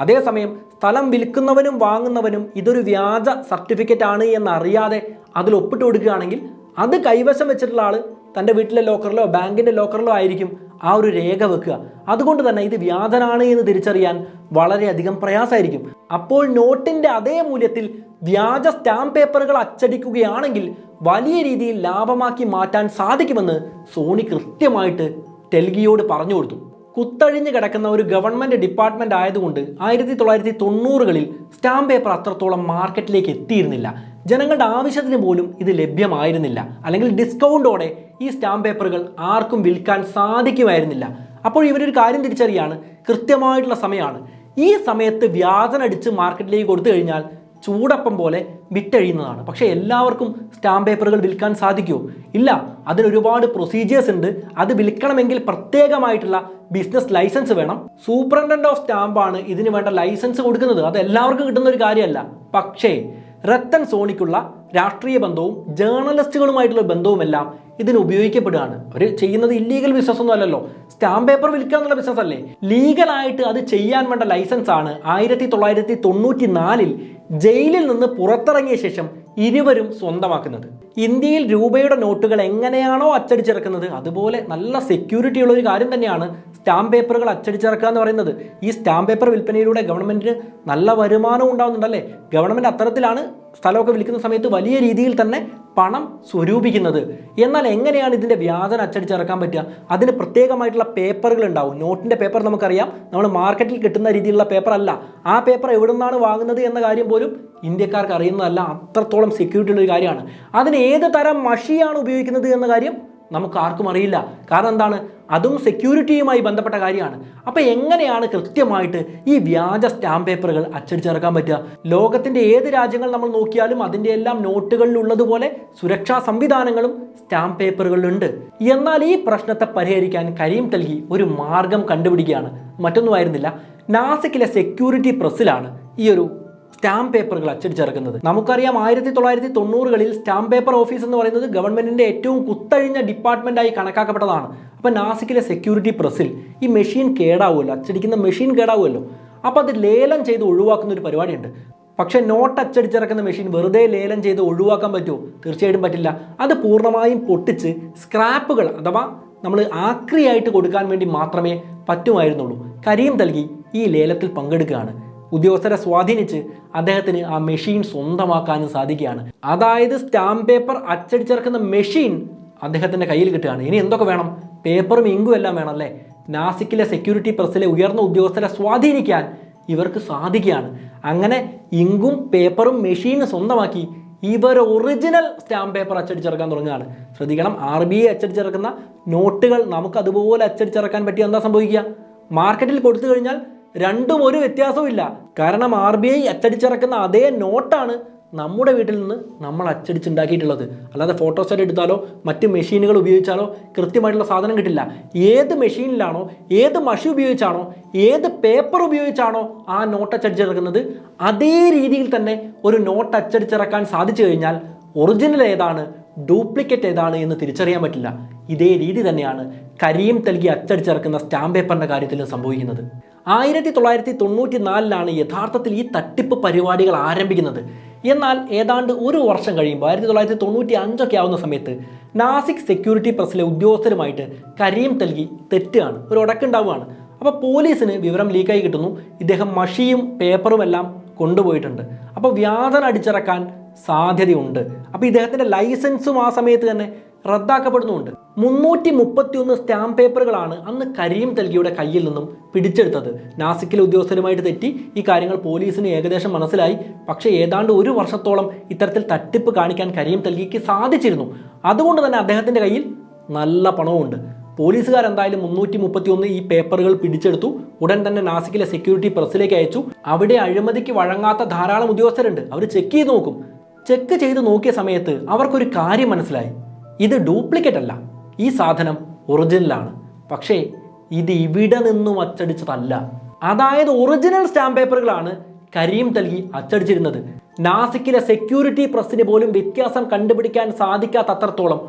അതേസമയം സ്ഥലം വിൽക്കുന്നവനും വാങ്ങുന്നവനും ഇതൊരു വ്യാജ സർട്ടിഫിക്കറ്റ് ആണ് എന്നറിയാതെ അതിൽ ഒപ്പിട്ട് കൊടുക്കുകയാണെങ്കിൽ അത് കൈവശം വെച്ചിട്ടുള്ള ആൾ തൻ്റെ വീട്ടിലെ ലോക്കറിലോ ബാങ്കിൻ്റെ ലോക്കറിലോ ആയിരിക്കും ആ ഒരു രേഖ വെക്കുക. അതുകൊണ്ട് തന്നെ ഇത് വ്യാജനാണ് എന്ന് തിരിച്ചറിയാൻ വളരെയധികം പ്രയാസമായിരിക്കും. അപ്പോൾ നോട്ടിൻ്റെ അതേ മൂല്യത്തിൽ വ്യാജ സ്റ്റാമ്പ് പേപ്പറുകൾ അച്ചടിക്കുകയാണെങ്കിൽ വലിയ രീതിയിൽ ലാഭമാക്കി മാറ്റാൻ സാധിക്കുമെന്ന് സോണി കൃത്യമായിട്ട് തെൽഗിയോട് പറഞ്ഞു കൊടുത്തു. കുത്തഴിഞ്ഞ് കിടക്കുന്ന ഒരു ഗവൺമെന്റ് ഡിപ്പാർട്ട്മെന്റ് ആയതുകൊണ്ട് 1990കളിൽ സ്റ്റാമ്പ് പേപ്പർ അത്രത്തോളം മാർക്കറ്റിലേക്ക് എത്തിയിരുന്നില്ല. ജനങ്ങളുടെ ആവശ്യത്തിന് പോലും ഇത് ലഭ്യമായിരുന്നില്ല. അല്ലെങ്കിൽ ഡിസ്കൗണ്ടോടെ ഈ സ്റ്റാമ്പ് പേപ്പറുകൾ ആർക്കും വിൽക്കാൻ സാധിക്കുമായിരുന്നില്ല. അപ്പോൾ ഇവരൊരു കാര്യം തിരിച്ചറിയാണ്, കൃത്യമായിട്ടുള്ള സമയമാണ്. ഈ സമയത്ത് വ്യാജനടിച്ച് മാർക്കറ്റിലേക്ക് കൊടുത്തു കഴിഞ്ഞാൽ ചൂടപ്പം പോലെ വിറ്റഴിയുന്നതാണ്. പക്ഷേ എല്ലാവർക്കും സ്റ്റാമ്പ് പേപ്പറുകൾ വിൽക്കാൻ സാധിക്കുമോ? ഇല്ല. അതിനൊരുപാട് പ്രൊസീജിയേഴ്സ് ഉണ്ട്. അത് വിൽക്കണമെങ്കിൽ പ്രത്യേകമായിട്ടുള്ള ബിസിനസ് ലൈസൻസ് വേണം. സൂപ്രണ്ടന്റ് ഓഫ് സ്റ്റാമ്പാണ് ഇതിന് വേണ്ട ലൈസൻസ് കൊടുക്കുന്നത്. അത് എല്ലാവർക്കും കിട്ടുന്ന ഒരു കാര്യമല്ല. പക്ഷേ രത്തൻ സോണിക്കുള്ള രാഷ്ട്രീയ ബന്ധവും ജേർണലിസ്റ്റുകളുമായിട്ടുള്ള ബന്ധവുമെല്ലാം ഇതിന് ഉപയോഗിക്കപ്പെടുകയാണ്. അവർ ചെയ്യുന്നത് ഇല്ലീഗൽ ബിസിനസ് ഒന്നും അല്ലല്ലോ. സ്റ്റാമ്പ് പേപ്പർ വിൽക്കുക എന്നുള്ള ബിസിനസ് അല്ലേ. ലീഗലായിട്ട് അത് ചെയ്യാൻ വേണ്ട ലൈസൻസ് ആണ് 1994 ജയിലിൽ നിന്ന് പുറത്തിറങ്ങിയ ശേഷം ഇരുവരും സ്വന്തമാക്കുന്നത്. ഇന്ത്യയിൽ രൂപയുടെ നോട്ടുകൾ എങ്ങനെയാണോ അച്ചടിച്ചിറക്കുന്നത് അതുപോലെ നല്ല സെക്യൂരിറ്റി ഉള്ള ഒരു കാര്യം തന്നെയാണ് സ്റ്റാമ്പ് പേപ്പറുകൾ അച്ചടിച്ചിറക്കുക എന്ന് പറയുന്നത്. ഈ സ്റ്റാമ്പ് പേപ്പർ വിൽപ്പനയിലൂടെ ഗവൺമെന്റിന് നല്ല വരുമാനം ഉണ്ടാകുന്നുണ്ടല്ലേ. ഗവൺമെന്റ് അത്തരത്തിലാണ് സ്ഥലമൊക്കെ വിൽക്കുന്ന സമയത്ത് വലിയ രീതിയിൽ തന്നെ പണം സ്വരൂപിക്കുന്നത്. എന്നാൽ എങ്ങനെയാണ് ഇതിൻ്റെ വ്യാജന അച്ചടിച്ചിറക്കാൻ പറ്റുക? അതിന് പ്രത്യേകമായിട്ടുള്ള പേപ്പറുകൾ ഉണ്ടാവും. നോട്ടിൻ്റെ പേപ്പർ നമുക്കറിയാം, നമ്മൾ മാർക്കറ്റിൽ കിട്ടുന്ന രീതിയിലുള്ള പേപ്പർ അല്ല. ആ പേപ്പർ എവിടെ നിന്നാണ് വാങ്ങുന്നത് എന്ന കാര്യം പോലും ഇന്ത്യക്കാർക്ക് അറിയുന്നതല്ല. അത്രത്തോളം സെക്യൂരിറ്റി ഉള്ള ഒരു കാര്യമാണ്. അതിന് ഏത് തരം മഷിയാണ് ഉപയോഗിക്കുന്നത് എന്ന കാര്യം നമുക്ക് ആർക്കും അറിയില്ല. കാരണം എന്താണ്? അതും സെക്യൂരിറ്റിയുമായി ബന്ധപ്പെട്ട കാര്യമാണ്. അപ്പോൾ എങ്ങനെയാണ് കൃത്യമായിട്ട് ഈ വ്യാജ സ്റ്റാമ്പ് പേപ്പറുകൾ അച്ചടിച്ചിറക്കാൻ പറ്റുക? ലോകത്തിൻ്റെ ഏത് രാജ്യങ്ങൾ നമ്മൾ നോക്കിയാലും അതിൻ്റെ എല്ലാം നോട്ടുകളിൽ ഉള്ളതുപോലെ സുരക്ഷാ സംവിധാനങ്ങളും സ്റ്റാമ്പ് പേപ്പറുകളിലുണ്ട്. എന്നാൽ ഈ പ്രശ്നത്തെ പരിഹരിക്കാൻ കരീം തെൽഗി ഒരു മാർഗം കണ്ടുപിടിക്കുകയാണ്. മറ്റൊന്നുമായിരുന്നില്ല, നാസിക്കിലെ സെക്യൂരിറ്റി പ്രസ്സിലാണ് ഈ ഒരു സ്റ്റാമ്പ് പേപ്പറുകൾ അച്ചടിച്ചിറക്കുന്നത്. നമുക്കറിയാം 1990കളിൽ സ്റ്റാമ്പ് പേപ്പർ ഓഫീസ് എന്ന് പറയുന്നത് ഗവൺമെന്റിന്റെ ഏറ്റവും കുത്തഴിഞ്ഞ ഡിപ്പാർട്ട്മെന്റായി കണക്കാക്കപ്പെട്ടതാണ്. അപ്പോൾ നാസിക്കിലെ സെക്യൂരിറ്റി പ്രസ്സിൽ ഈ മെഷീൻ കേടാവുമല്ലോ, അച്ചടിക്കുന്ന മെഷീൻ കേടാവുമല്ലോ. അപ്പോൾ അത് ലേലം ചെയ്ത് ഒഴിവാക്കുന്ന ഒരു പരിപാടിയുണ്ട്. പക്ഷേ നോട്ട് അച്ചടിച്ചിറക്കുന്ന മെഷീൻ വെറുതെ ലേലം ചെയ്ത് ഒഴിവാക്കാൻ പറ്റുമോ? തീർച്ചയായിട്ടും പറ്റില്ല. അത് പൂർണ്ണമായും പൊട്ടിച്ച് സ്ക്രാപ്പുകൾ അഥവാ നമ്മൾ ആക്രിയായിട്ട് കൊടുക്കാൻ വേണ്ടി മാത്രമേ പറ്റുമായിരുന്നുള്ളൂ. കരീം തൽഗി ഈ ലേലത്തിൽ പങ്കെടുക്കുകയാണ്. ഉദ്യോഗസ്ഥരെ സ്വാധീനിച്ച് അദ്ദേഹത്തിന് ആ മെഷീൻ സ്വന്തമാക്കാനും സാധിക്കുകയാണ്. അതായത് സ്റ്റാമ്പ് പേപ്പർ അച്ചടിച്ചിറക്കുന്ന മെഷീൻ അദ്ദേഹത്തിൻ്റെ കയ്യിൽ കിട്ടുകയാണ്. ഇനി എന്തൊക്കെ വേണം? പേപ്പറും ഇങ്കും എല്ലാം വേണം അല്ലേ? നാസിക്കിലെ സെക്യൂരിറ്റി പ്രസ്സിലെ ഉയർന്ന ഉദ്യോഗസ്ഥരെ സ്വാധീനിക്കാൻ ഇവർക്ക് സാധിക്കുകയാണ്. അങ്ങനെ ഇങ്കും പേപ്പറും മെഷീനും സ്വന്തമാക്കി ഇവർ ഒറിജിനൽ സ്റ്റാമ്പ് പേപ്പർ അച്ചടിച്ചിറക്കാൻ തുടങ്ങുകയാണ്. ശ്രദ്ധിക്കണം, RBI അച്ചടിച്ചിറക്കുന്ന നോട്ടുകൾ നമുക്ക് അതുപോലെ അച്ചടിച്ചിറക്കാൻ പറ്റി എന്താ സംഭവിക്കുക? മാർക്കറ്റിൽ കൊടുത്തു കഴിഞ്ഞാൽ രണ്ടും ഒരു വ്യത്യാസവും ഇല്ല. കാരണം RBI അച്ചടിച്ചിറക്കുന്ന അതേ നോട്ടാണ് നമ്മുടെ വീട്ടിൽ നിന്ന് നമ്മൾ അച്ചടിച്ചുണ്ടാക്കിയിട്ടുള്ളത്. അല്ലാതെ ഫോട്ടോസ്റ്റാറ്റ് എടുത്താലോ മറ്റ് മെഷീനുകൾ ഉപയോഗിച്ചാലോ കൃത്യമായിട്ടുള്ള സാധനം കിട്ടില്ല. ഏത് മെഷീനിലാണോ, ഏത് മഷി ഉപയോഗിച്ചാണോ, ഏത് പേപ്പർ ഉപയോഗിച്ചാണോ ആ നോട്ട് അച്ചടിച്ചിറക്കുന്നത്, അതേ രീതിയിൽ തന്നെ ഒരു നോട്ട് അച്ചടിച്ചിറക്കാൻ സാധിച്ചു കഴിഞ്ഞാൽ ഒറിജിനൽ ഏതാണ്, ഡ്യൂപ്ലിക്കേറ്റ് ഏതാണ് എന്ന് തിരിച്ചറിയാൻ പറ്റില്ല. ഇതേ രീതി തന്നെയാണ് കരീം തൽഗി അച്ചടിച്ചിറക്കുന്ന സ്റ്റാമ്പ് പേപ്പറിൻ്റെ കാര്യത്തിലും സംഭവിക്കുന്നത്. 1994 യഥാർത്ഥത്തിൽ ഈ തട്ടിപ്പ് പരിപാടികൾ ആരംഭിക്കുന്നത്. എന്നാൽ ഏതാണ്ട് ഒരു വർഷം കഴിയുമ്പോൾ 1995 ആവുന്ന സമയത്ത് നാസിക് സെക്യൂരിറ്റി പ്രസ്സിലെ ഉദ്യോഗസ്ഥരുമായിട്ട് കരീം തൽഗി തെറ്റുകയാണ്, ഒരു ഉടക്കുണ്ടാവുകയാണ്. അപ്പോൾ പോലീസിന് വിവരം ലീക്കായി കിട്ടുന്നു, ഇദ്ദേഹം മഷിയും പേപ്പറും എല്ലാം കൊണ്ടുപോയിട്ടുണ്ട്. അപ്പോൾ വ്യാജം അടിച്ചിറക്കാൻ സാധ്യതയുണ്ട്. അപ്പോൾ ഇദ്ദേഹത്തിൻ്റെ ലൈസൻസും ആ സമയത്ത് തന്നെ റദ്ദാക്കപ്പെടുന്നുണ്ട്. 331 സ്റ്റാമ്പ് പേപ്പറുകളാണ് അന്ന് കരീം തൽഗിയുടെ കയ്യിൽ നിന്നും പിടിച്ചെടുത്തത്. നാസിക്കിലെ ഉദ്യോഗസ്ഥരുമായിട്ട് തെറ്റി ഈ കാര്യങ്ങൾ പോലീസിന് ഏകദേശം മനസ്സിലായി. പക്ഷേ ഏതാണ്ട് ഒരു വർഷത്തോളം ഇത്തരത്തിൽ തട്ടിപ്പ് കാണിക്കാൻ കരീം തൽഗിക്ക് സാധിച്ചിരുന്നു. അതുകൊണ്ട് തന്നെ അദ്ദേഹത്തിൻ്റെ കയ്യിൽ നല്ല പണവുമുണ്ട്. പോലീസുകാരെന്തായാലും 331 ഈ പേപ്പറുകൾ പിടിച്ചെടുത്തു. ഉടൻ തന്നെ നാസിക്കിലെ സെക്യൂരിറ്റി പ്രസ്സിലേക്ക് അയച്ചു. അവിടെ അഴിമതിക്ക് വഴങ്ങാത്ത ധാരാളം ഉദ്യോഗസ്ഥരുണ്ട്. അവർ ചെക്ക് ചെയ്ത് നോക്കും. ചെക്ക് ചെയ്ത് നോക്കിയ സമയത്ത് അവർക്കൊരു കാര്യം മനസ്സിലായി, ഇത് ഡ്യൂപ്ലിക്കേറ്റ് അല്ല, ഈ സാധനം ഒറിജിനലാണ്. പക്ഷേ ഇത് ഇവിടെ നിന്നും അച്ചടിച്ചതല്ല. അതായത് ഒറിജിനൽ സ്റ്റാമ്പ് പേപ്പറുകളാണ് കരീം തൽഗി അച്ചടിച്ചിരുന്നത്. നാസിക്കിലെ സെക്യൂരിറ്റി പ്രസ്സിന് പോലും വ്യത്യാസം കണ്ടുപിടിക്കാൻ സാധിക്കാത്തത്രത്തോളം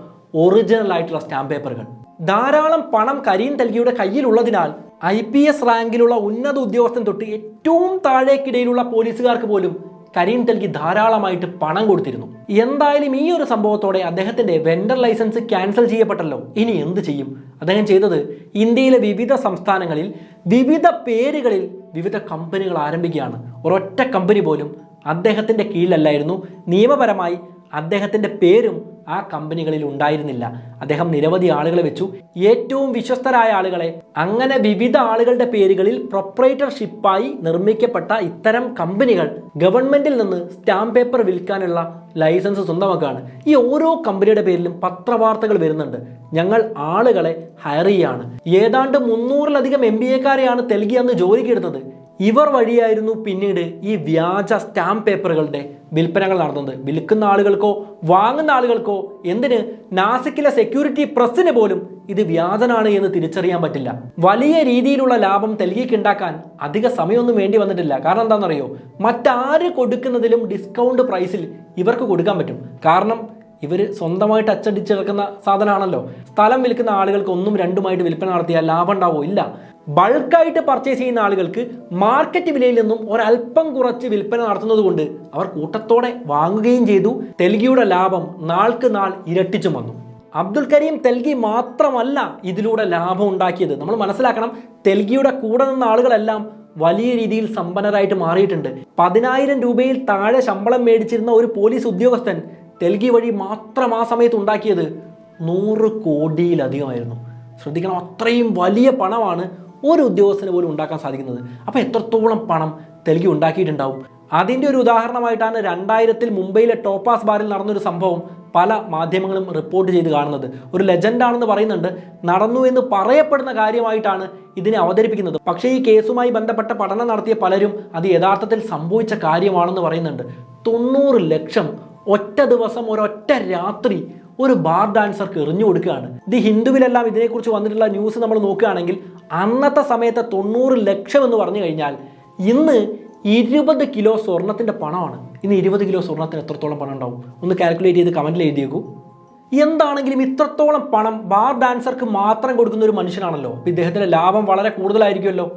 ഒറിജിനൽ ആയിട്ടുള്ള സ്റ്റാമ്പ് പേപ്പറുകൾ. ധാരാളം പണം കരീം തൽഗിയുടെ കയ്യിലുള്ളതിനാൽ IPS റാങ്കിലുള്ള ഉന്നത ഉദ്യോഗസ്ഥൻ തൊട്ട് ഏറ്റവും താഴേക്കിടയിലുള്ള പോലീസുകാർക്ക് പോലും കരീം തൽഗി ധാരാളമായിട്ട് പണം കൊടുത്തിരുന്നു. എന്തായാലും ഈ ഒരു സംഭവത്തോടെ അദ്ദേഹത്തിന്റെ വെൻഡർ ലൈസൻസ് ക്യാൻസൽ ചെയ്യപ്പെട്ടല്ലോ. ഇനി എന്ത് ചെയ്യും? അദ്ദേഹം ചെയ്തത് ഇന്ത്യയിലെ വിവിധ സംസ്ഥാനങ്ങളിൽ വിവിധ പേരുകളിൽ വിവിധ കമ്പനികൾ ആരംഭിക്കുകയാണ്. ഒരൊറ്റ കമ്പനി പോലും അദ്ദേഹത്തിന്റെ കീഴിലല്ലായിരുന്നു. നിയമപരമായി അദ്ദേഹത്തിന്റെ പേരും ആ കമ്പനികളിൽ ഉണ്ടായിരുന്നില്ല. അദ്ദേഹം നിരവധി ആളുകളെ വെച്ചു, ഏറ്റവും വിശ്വസ്തരായ ആളുകളെ. അങ്ങനെ വിവിധ ആളുകളുടെ പേരുകളിൽ പ്രൊപ്പറേറ്റർഷിപ്പായി നിർമ്മിക്കപ്പെട്ട ഇത്തരം കമ്പനികൾ ഗവൺമെന്റിൽ നിന്ന് സ്റ്റാമ്പ് പേപ്പർ വിൽക്കാനുള്ള ലൈസൻസ് സ്വന്തമാക്കുകയാണ്. ഈ ഓരോ കമ്പനിയുടെ പേരിലും പത്രവാർത്തകൾ വരുന്നുണ്ട്, ഞങ്ങൾ ആളുകളെ ഹയർ ചെയ്യാണ്. ഏതാണ്ട് 300-ലധികം MBAക്കാരെയാണ് തൽഗി അന്ന് ജോലിക്ക് എടുത്തത്. ഇവർ വഴിയായിരുന്നു പിന്നീട് ഈ വ്യാജ സ്റ്റാമ്പ് പേപ്പറുകളുടെ വിൽപ്പനകൾ നടന്നത്. വിൽക്കുന്ന ആളുകൾക്കോ വാങ്ങുന്ന ആളുകൾക്കോ എന്തിന് നാസിക്കിലെ സെക്യൂരിറ്റി പ്രസ്സിന് പോലും ഇത് വ്യാജനാണ് എന്ന് തിരിച്ചറിയാൻ പറ്റില്ല. വലിയ രീതിയിലുള്ള ലാഭം തൽഗിക്ക് ഉണ്ടാക്കാൻ അധിക സമയമൊന്നും വേണ്ടി വന്നിട്ടില്ല. കാരണം എന്താണെന്നറിയോ? മറ്റാര് കൊടുക്കുന്നതിലും ഡിസ്കൗണ്ട് പ്രൈസിൽ ഇവർക്ക് കൊടുക്കാൻ പറ്റും. കാരണം ഇവർ സ്വന്തമായിട്ട് അച്ചടിച്ചിറക്കുന്ന സാധനമാണല്ലോ. സ്ഥലം വിൽക്കുന്ന ആളുകൾക്ക് ഒന്നും രണ്ടുമായിട്ട് വിൽപ്പന നടത്തിയാൽ ലാഭം ഉണ്ടാവോ? ഇല്ല. ബൾക്കായിട്ട് പർച്ചേസ് ചെയ്യുന്ന ആളുകൾക്ക് മാർക്കറ്റ് വിലയിൽ നിന്നും ഒരല്പം കുറച്ച് വിൽപ്പന നടത്തുന്നത് കൊണ്ട് അവർ കൂട്ടത്തോടെ വാങ്ങുകയും ചെയ്തു. തൽഗിയുടെ ലാഭം നാൾക്ക് നാൾ ഇരട്ടിച്ചും വന്നു. അബ്ദുൽ കരീം തൽഗി മാത്രമല്ല ഇതിലൂടെ ലാഭം ഉണ്ടാക്കിയത്. നമ്മൾ മനസ്സിലാക്കണം, തൽഗിയുടെ കൂടെ നിന്ന ആളുകളെല്ലാം വലിയ രീതിയിൽ സമ്പന്നരായിട്ട് മാറിയിട്ടുണ്ട്. 10,000 രൂപയിൽ താഴെ ശമ്പളം മേടിച്ചിരുന്ന ഒരു പോലീസ് ഉദ്യോഗസ്ഥൻ തൽഗി വഴി മാത്രം ആ സമയത്ത് ഉണ്ടാക്കിയത് 100 കോടിയിലധികമായിരുന്നു. ശ്രദ്ധിക്കണം, അത്രയും വലിയ പണമാണ് ഒരു ഉദ്യോഗസ്ഥന് പോലും ഉണ്ടാക്കാൻ സാധിക്കുന്നത്. അപ്പോൾ എത്രത്തോളം പണം തൽഗി ഉണ്ടാക്കിയിട്ടുണ്ടാവും? അതിൻ്റെ ഒരു ഉദാഹരണമായിട്ടാണ് 2000-ൽ മുംബൈയിലെ ടോപ്പാസ് ബാറിൽ നടന്നൊരു സംഭവം പല മാധ്യമങ്ങളും റിപ്പോർട്ട് ചെയ്ത് കാണുന്നത്. ഒരു ലെജൻഡാണെന്ന് പറയുന്നുണ്ട്, നടന്നു എന്ന് പറയപ്പെടുന്ന കാര്യമായിട്ടാണ് ഇതിനെ അവതരിപ്പിക്കുന്നത്. പക്ഷേ ഈ കേസുമായി ബന്ധപ്പെട്ട പഠനം നടത്തിയ പലരും അത് യഥാർത്ഥത്തിൽ സംഭവിച്ച കാര്യമാണെന്ന് പറയുന്നുണ്ട്. 90 ലക്ഷം ഒറ്റ ദിവസം ഒരൊറ്റ രാത്രി ഒരു ബാർ ഡാൻസർക്ക് എറിഞ്ഞു കൊടുക്കുകയാണ്. ദി ഹിന്ദുവിലെല്ലാം ഇതിനെക്കുറിച്ച് വന്നിട്ടുള്ള ന്യൂസ് നമ്മൾ നോക്കുകയാണെങ്കിൽ അന്നത്തെ സമയത്ത് 90 ലക്ഷം എന്ന് പറഞ്ഞു കഴിഞ്ഞാൽ ഇന്ന് 20 കിലോ സ്വർണത്തിൻ്റെ പണമാണ്. ഇന്ന് 20 കിലോ സ്വർണത്തിന് എത്രത്തോളം പണം ഉണ്ടാവും? ഒന്ന് കാൽക്കുലേറ്റ് ചെയ്ത് കമൻറ്റിൽ എഴുതിയേക്കൂ. എന്താണെങ്കിലും ഇത്രത്തോളം പണം ബാർ ഡാൻസർക്ക് മാത്രം കൊടുക്കുന്ന ഒരു മനുഷ്യനാണല്ലോ. അപ്പോൾ ഇദ്ദേഹത്തിൻ്റെ ലാഭം വളരെ കൂടുതലായിരിക്കുമല്ലോ.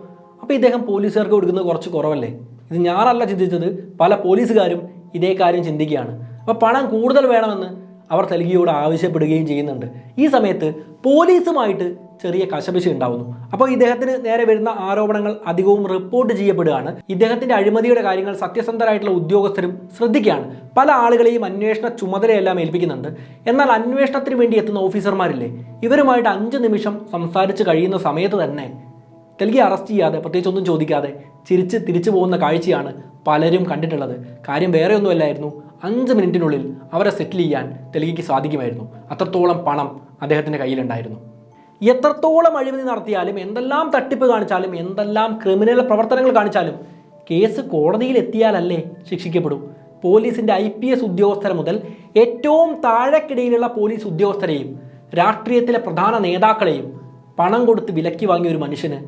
അപ്പോൾ ഇദ്ദേഹം പോലീസുകാർക്ക് കൊടുക്കുന്നത് കുറച്ച് കുറവല്ലേ? ഇത് ഞാനല്ല ചിന്തിച്ചത്, പല പോലീസുകാരും ഇതേ കാര്യം ചിന്തിക്കുകയാണ്. അപ്പോൾ പണം കൂടുതൽ വേണമെന്ന് അവർ തെൽഗിയോട് ആവശ്യപ്പെടുകയും ചെയ്യുന്നുണ്ട്. ഈ സമയത്ത് പോലീസുമായിട്ട് ചെറിയ കശപിശ ഉണ്ടാവുന്നു. അപ്പോൾ ഇദ്ദേഹത്തിന് നേരെ വരുന്ന ആരോപണങ്ങൾ അധികവും റിപ്പോർട്ട് ചെയ്യപ്പെടുകയാണ്. ഇദ്ദേഹത്തിൻ്റെ അഴിമതിയുടെ കാര്യങ്ങൾ സത്യസന്ധരായിട്ടുള്ള ഉദ്യോഗസ്ഥരും ശ്രദ്ധിക്കുകയാണ്. പല ആളുകളെയും അന്വേഷണ ചുമതലയെല്ലാം ഏൽപ്പിക്കുന്നുണ്ട്. എന്നാൽ അന്വേഷണത്തിന് വേണ്ടി എത്തുന്ന ഓഫീസർമാരില്ലേ, ഇവരുമായിട്ട് 5 നിമിഷം സംസാരിച്ച് കഴിയുന്ന സമയത്ത് തന്നെ തെൽഗി അറസ്റ്റ് ചെയ്യാതെ പ്രത്യേകിച്ച് ഒന്നും ചോദിക്കാതെ ചിരിച്ച് തിരിച്ചു പോകുന്ന കാഴ്ചയാണ് പലരും കണ്ടിട്ടുള്ളത്. കാര്യം വേറെ ഒന്നുമല്ലായിരുന്നു, 5 മിനിറ്റിനുള്ളിൽ അവരെ സെറ്റിൽ ചെയ്യാൻ തെൽഗിക്ക് സാധിക്കുമായിരുന്നു. അത്രത്തോളം പണം അദ്ദേഹത്തിൻ്റെ കയ്യിലുണ്ടായിരുന്നു. എത്രത്തോളം അഴിമതി നടത്തിയാലും, എന്തെല്ലാം തട്ടിപ്പ് കാണിച്ചാലും, എന്തെല്ലാം ക്രിമിനൽ പ്രവർത്തനങ്ങൾ കാണിച്ചാലും കേസ് കോടതിയിൽ എത്തിയാലല്ലേ ശിക്ഷിക്കപ്പെടൂ. പോലീസിൻ്റെ IPS ഉദ്യോഗസ്ഥരെ മുതൽ ഏറ്റവും താഴെക്കിടയിലുള്ള പോലീസ് ഉദ്യോഗസ്ഥരെയും രാഷ്ട്രീയത്തിലെ പ്രധാന നേതാക്കളെയും പണം കൊടുത്ത് വിലക്കി വാങ്ങിയ ഒരു മനുഷ്യന്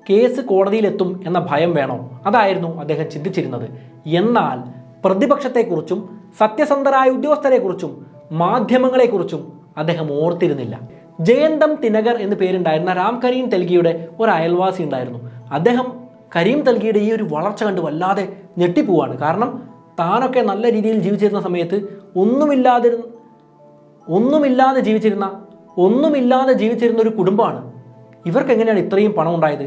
കേസ് കോടതിയിലെത്തും എന്ന ഭയം വേണോ? അതായിരുന്നു അദ്ദേഹം ചിന്തിച്ചിരുന്നത്. എന്നാൽ പ്രതിപക്ഷത്തെക്കുറിച്ചും സത്യസന്ധരായ ഉദ്യോഗസ്ഥരെക്കുറിച്ചും മാധ്യമങ്ങളെക്കുറിച്ചും അദ്ദേഹം ഓർത്തിരുന്നില്ല. ജയന്തം തിനകർ എന്ന് പേരുണ്ടായിരുന്ന രാം കരീം തെൽഗിയുടെ ഒരു അയൽവാസി ഉണ്ടായിരുന്നു. അദ്ദേഹം കരീം തെൽഗിയുടെ ഈ ഒരു വളർച്ച കണ്ട് വല്ലാതെ ഞെട്ടിപ്പോവാണ്. കാരണം താനൊക്കെ നല്ല രീതിയിൽ ജീവിച്ചിരുന്ന സമയത്ത് ഒന്നുമില്ലാതെ ജീവിച്ചിരുന്ന ഒരു കുടുംബമാണ്. ഇവർക്ക് എങ്ങനെയാണ് ഇത്രയും പണം ഉണ്ടായത്?